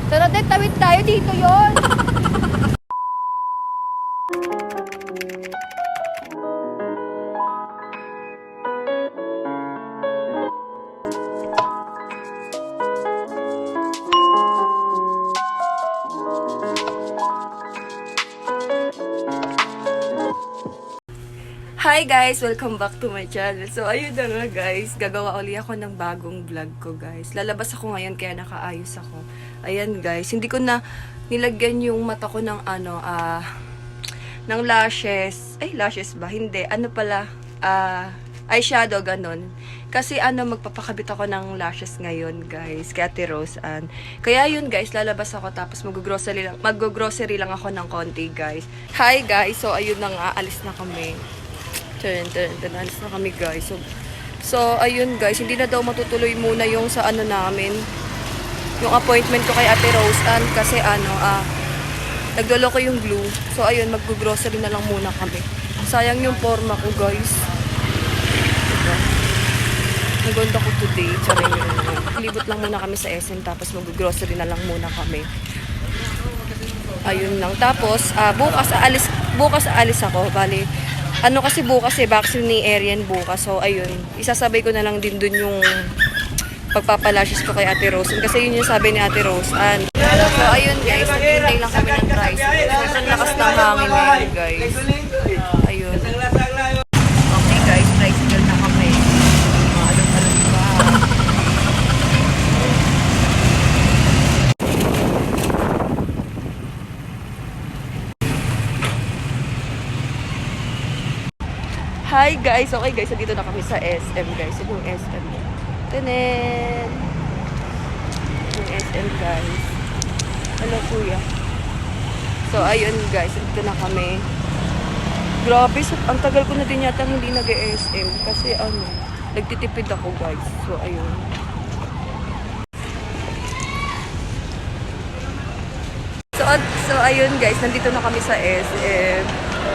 Tara din, tawid tayo dito yon. Hi guys! Welcome back to my channel. So ayun na nga guys, gagawa uli ako ng bagong vlog ko guys. Lalabas ako ngayon kaya nakaayos ako. Ayan guys, hindi ko na nilagyan yung mata ko ng ng lashes. Ay, lashes ba? Hindi. Ano pala? Eyeshadow, ganun. Kasi magpapakabit ako ng lashes ngayon guys, kay Ate Rose. Kaya yun guys, lalabas ako tapos mag-grocery lang ako ng konti guys. Hi guys! So ayun na nga, alis na kami. Alis na kami guys. So ayun guys, hindi na daw matutuloy muna yung sa namin, yung appointment ko kay Ate Rose kasi naglolo ko yung glue. So ayun, mag-grocery na lang muna kami. Sayang yung forma ko guys. Diba? Naganda ko today. Libot lang muna kami sa SM tapos mag-grocery na lang muna kami. Ayun lang. Tapos bukas aalis ako. Bali, kasi bukas vaccine ni Arian bukas. So, ayun. Isasabay ko na lang din dun yung pagpapalashes ko kay Ate Rose. Kasi yun yung sabi ni Ate Rose. So, ayun guys. Naghintay lang kami ng tricycle. Kasi lakas ng hangin ngayon guys. Ayun. Okay guys, tricycle na kami. Along-along pa. Hi guys! Okay guys, dito na kami sa SM guys. Yung SM. Tenen! Yung SM guys. Hello kuya. So ayun guys, dito na kami. Grabe, ang tagal ko na din yata hindi nag-SM. Kasi nagtitipid ako guys. So ayun. So ayun guys, nandito na kami sa SM.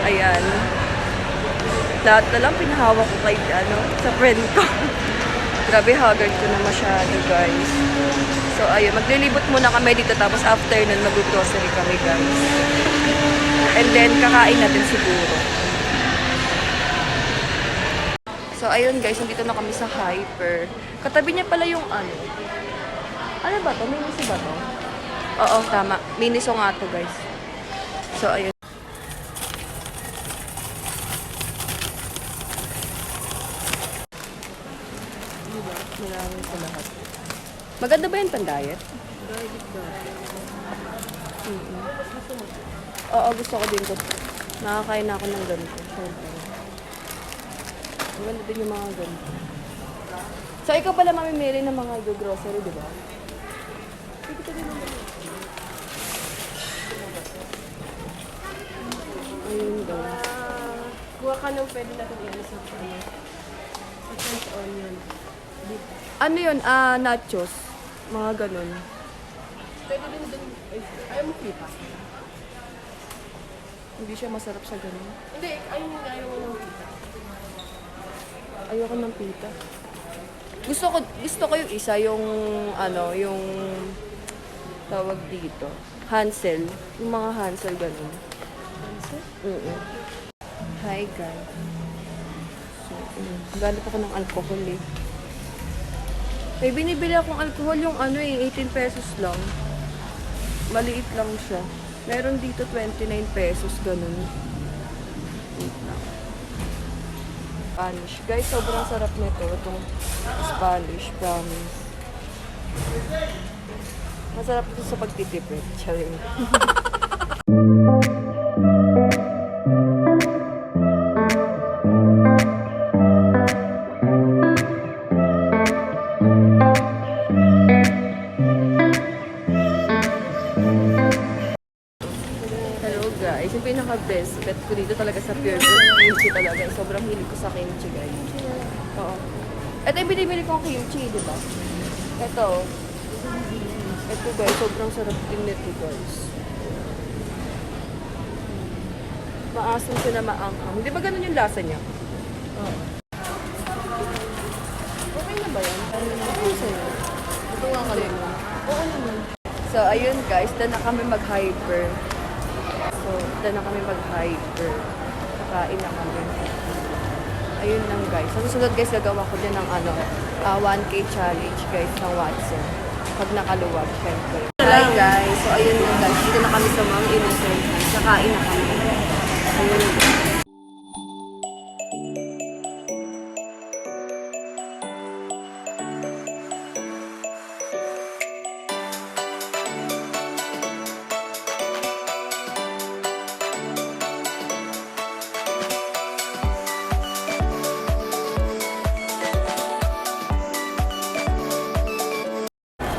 Ayan. Lahat na lang pinahawak ko kay sa friend ko. Grabe, haggard ko na masyado guys. So ayun, maglilibot muna kami dito tapos after nun mag-grocery kami guys. And then kakain natin siguro. So ayun guys, nandito na kami sa Hyper. Katabi niya pala yung ano ba to? Miniso ba to? Oo, tama. Miniso nga to guys. So ayun. Maraming sa lahat. Maganda ba yung pan-diet? Oo, gusto ko din to. Nakakain na ako ng ganito. Maganda din yung mga ganito. So, ikaw pala mamimili ng mga grocery, di ba? Sige ka din naman. Ayun guys. Kuha ka nung pwede natin i-alis sa French onion. Ano yun? Nachos. Mga ganun. Pwede din dun. Ayaw mo kita. Hindi siya masarap sa ganun. Hindi, ayaw mo ng kita. Ayoko ng pita. Gusto ko yung isa, yung yung tawag dito. Hansel. Yung mga Hansel ganun. Hansel? Hi guys. So, ganit ako ng alcohol eh. May binibili akong alcohol yung 18 pesos lang. Maliit lang siya. Meron dito 29 pesos, ganun. Wait lang. Spanish. Guys, sobrang sarap nito. Itong Spanish, promise. Masarap ito sa pagtitipid. Charing. Guys, yung pinaka-best bet ko dito talaga sa Pure Gold, kimchi talaga. Sobrang hilig ko sa kimchi, guys. Oo. Ito yung binibili kong kimchi, di ba? Ito guys, sobrang sarap din nito, guys. Maasim siya na maanghang. Di ba ganun yung lasa niya? Oo. Okay na ba yan? Okay sa'yo. Ito nga ka rin. Oo naman. So, ayun guys, doon na kami mag-hyper. So, doon na kami mag-hyper. Kakain na kami. Ayun lang guys. Sa susunod guys, gagawa ko din ng 1K challenge guys ng Watson. Pag nakaluwag, syempre. Hi guys. So, ayun lang guys. Dito na kami sa mga innocent. Kakain na kami. Ayun.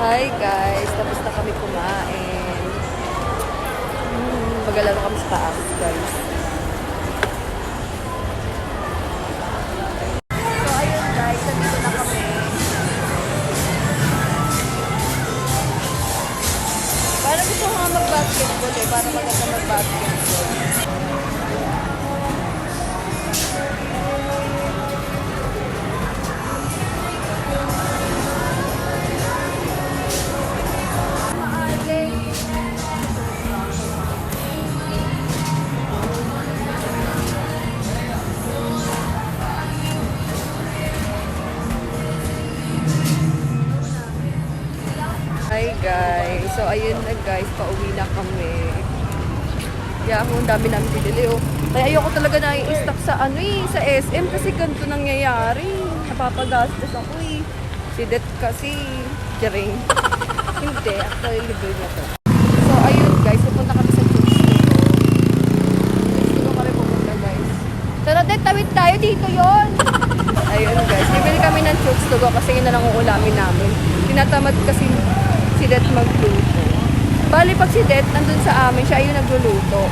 Hi guys, tapos na kami kumain. Magalaro kami sa taas guys. So ayun guys, nandito na kami. Parang gusto ko nga mag-basketball eh, para maganda mag-basketball. Hi guys. So ayun na guys, pauwi na kami. Yahoo, ang dami namin pinili oh. Kaya ayoko talaga na i-stock sa sa SM kasi ganito nangyayari. Napapagastos ako eh. Si Det kasi, jaring. Hindi, actually libre na to. So ayun guys, pupunta kami sa Chooks to go. Chooks to go kami pupunta guys. Tara Det, tawid tayo dito yon. Ayun guys, bibili kami ng Chooks to go kasi yun na lang uulamin namin. Tinatamad kasi si Det magluluto. Bali pag si Det nandun sa amin, siya yung nagluluto.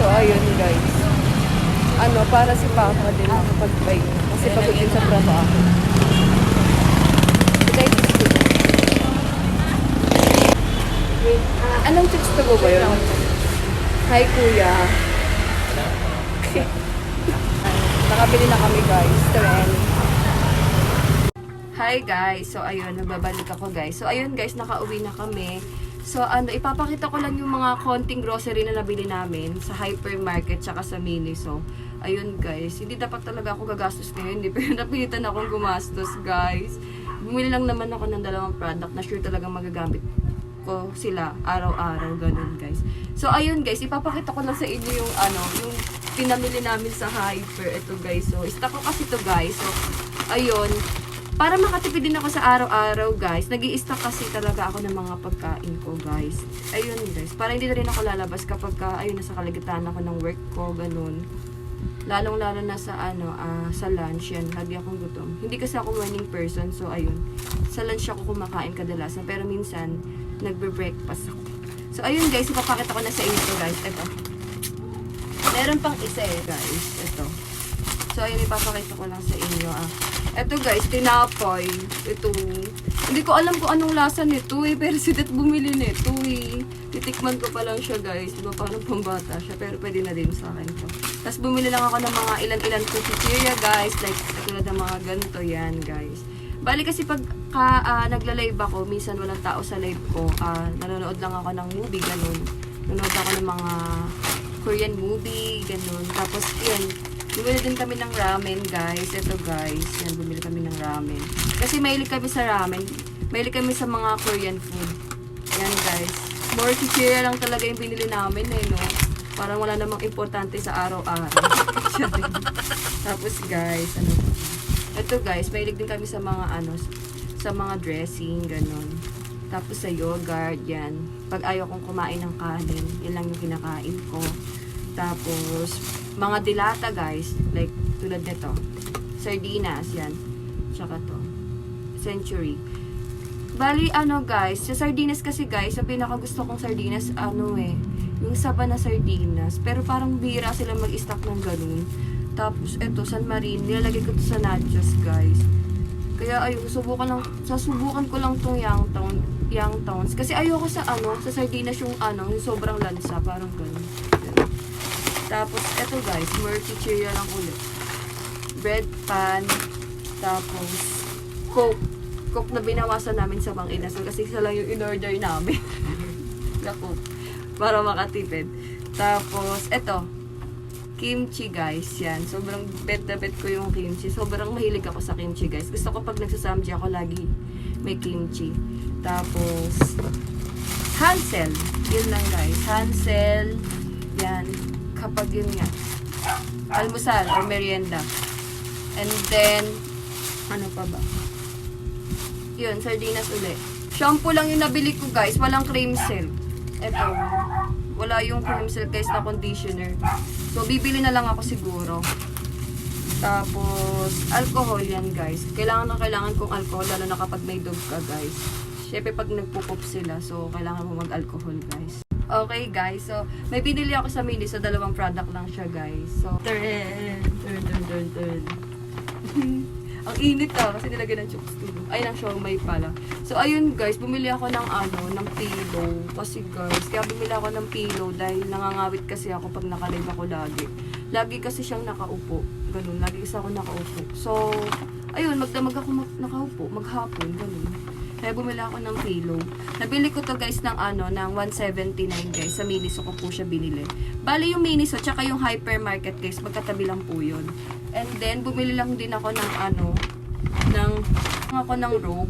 So ayun guys. Para si Papa din makapag-bike. Kasi pagod din sa trabaho. Anong Chooks to go ba yun? Hi kuya. Nakabili na kami guys. Tren. Hi guys. So ayun, nagbabalik ako guys. So ayun guys, nakauwi na kami. So ipapakita ko lang yung mga konting grocery na nabili namin sa hypermarket tsaka sa Miniso. Ayun guys, hindi dapat talaga ako gagastos ngayon. Hindi, pero napilitan akong gumastos guys. Bumili lang naman ako ng 2 product na sure talagang magagamit ko sila araw-araw, ganun guys. So ayun guys, ipapakita ko lang sa inyo yung yung pinamili namin sa Hyper. Ito guys, so stock ko kasi to guys. So ayun, para makatipid din ako sa araw-araw guys, nag-i-stock kasi talaga ako ng mga pagkain ko guys. Ayun guys, para hindi na rin ako lalabas kapag ayun nasa kalagitnaan ako ng work ko, ganun. Lalong-lalo na sa sa lunch yan, lagi akong gutom. Hindi kasi ako morning person, so ayun. Sa lunch ako kumakain kadalasan, pero minsan nagbe-breakfast ako. So ayun guys, ipapakita ko na sa inyo guys. Ito. Meron pang isa guys. Ito. So ayun, ipapakita ko lang sa inyo Ito guys, tinapoy. Ito. Hindi ko alam kung anong lasa nito pero si Det bumili nito Titikman ko pa lang siya guys. Diba parang pambata siya, pero pwede na din sa akin to. Tapos bumili lang ako ng mga ilan-ilan cafeteria guys. Like, katulad ng mga ganito yan guys. Bali kasi pag nagla-live ako, minsan walang tao sa live ko. Nanonood lang ako ng movie, ganun. Nanonood ako ng mga Korean movie, ganun. Tapos yun, bumili din kami ng ramen guys. Ito guys, yan, bumili kami ng ramen. Kasi mahilig kami sa ramen. Mahilig kami sa mga Korean food. Yan guys. More chichirya lang talaga yung binili namin no? Parang wala namang importante sa araw-araw. Tapos guys, ito guys, mahilig din kami sa mga sa mga dressing, ganun. Tapos sa yogurt, yan. Pag ayaw kong kumain ng kanin, yan lang yung kinakain ko. Tapos, mga dilata guys, like tulad nito. Sardinas, yan. Tsaka to. Century. Bali, guys, sa sardinas kasi guys, ang pinakagusto kong sardinas, yung saba na sardinas. Pero parang bira sila mag-stock ng ganun. Tapos, eto, San Marino. Nilalagay ko to sa nachos, guys. Kaya, ayun, susubukan ko lang tong Youngtowns. Kasi ayoko sa sa sardinas yung yung sobrang lansa. Parang ganun. Tapos, eto guys, murky lang ulit. Bread pan. Tapos, Coke. cook na binawasan namin sa Mang Inasal kasi isa lang yung in-order namin. Na cook. Para makatipid. Tapos, eto. Kimchi, guys. Yan. Sobrang bet na bet ko yung kimchi. Sobrang mahilig ako sa kimchi, guys. Gusto ko pag nagsasamji ako lagi may kimchi. Tapos, Hansel. Yun lang, guys. Hansel. Yan. Kapag yun nga. Almusal or merienda. And then, ano pa ba? Yun, sardinas uli. Shampoo lang yung nabili ko, guys. Walang cream silk. Eto. Wala yung cream silk, guys, na conditioner. So, bibili na lang ako siguro. Tapos, alcohol yan, guys. Kailangan kong alcohol, lalo na kapag may dog ka, guys. Siyempre, pag nagpupup sila, so, kailangan mo mag-alcohol, guys. Okay, guys. So, may pinili ako sa mini. So, dalawang product lang siya, guys. So, turn. Ang init kasi nilagyan ng chokes tulo. Ay, ng siomay pala. So, ayun, guys. Bumili ako ng ng pillow. Kasi, guys, kaya bumili ako ng pillow dahil nangangawit kasi ako pag nakalive ako lagi. Lagi kasi siyang nakaupo. Ganun. Lagi kasi ako nakaupo. So, ayun, magdamag ako nakaupo. Maghapon. Ganun. Kaya bumili ako ng pillow. Nabili ko to, guys, ng ng 179, guys. Sa Miniso ko po siya binili. Bali yung Miniso, tsaka yung hypermarket, guys. Magkatabi lang po yun. And then, bumili lang din ako ng ng rope.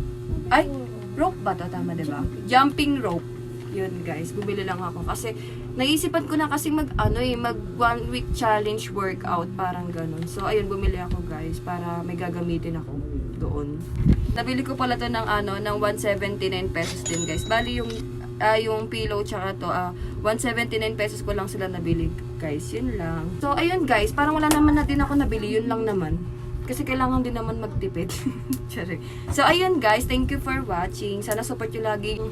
Ay, rope ba to? Tama, diba? Jumping rope. Yun, guys. Bumili lang ako. Kasi, naisipan ko na kasi mag 1 week challenge workout. Parang ganun. So, ayun, bumili ako, guys. Para may gagamitin ako doon. Nabili ko pala to ng ng 179 pesos din, guys. Bali yung pillow tsaka to 179 pesos ko lang sila nabili, guys. Yun lang. So ayun, guys, parang wala naman na din ako nabili, yun lang naman. Kasi kailangan din naman magtipid. So ayun, guys, thank you for watching. Sana support yung lagi yung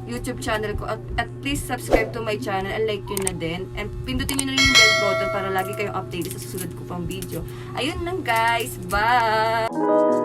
YouTube channel ko at least subscribe to my channel and like yun na din. And pindutin nyo na rin yung bell button para lagi kayong updated sa susunod ko pang video. Ayun lang, guys. Bye!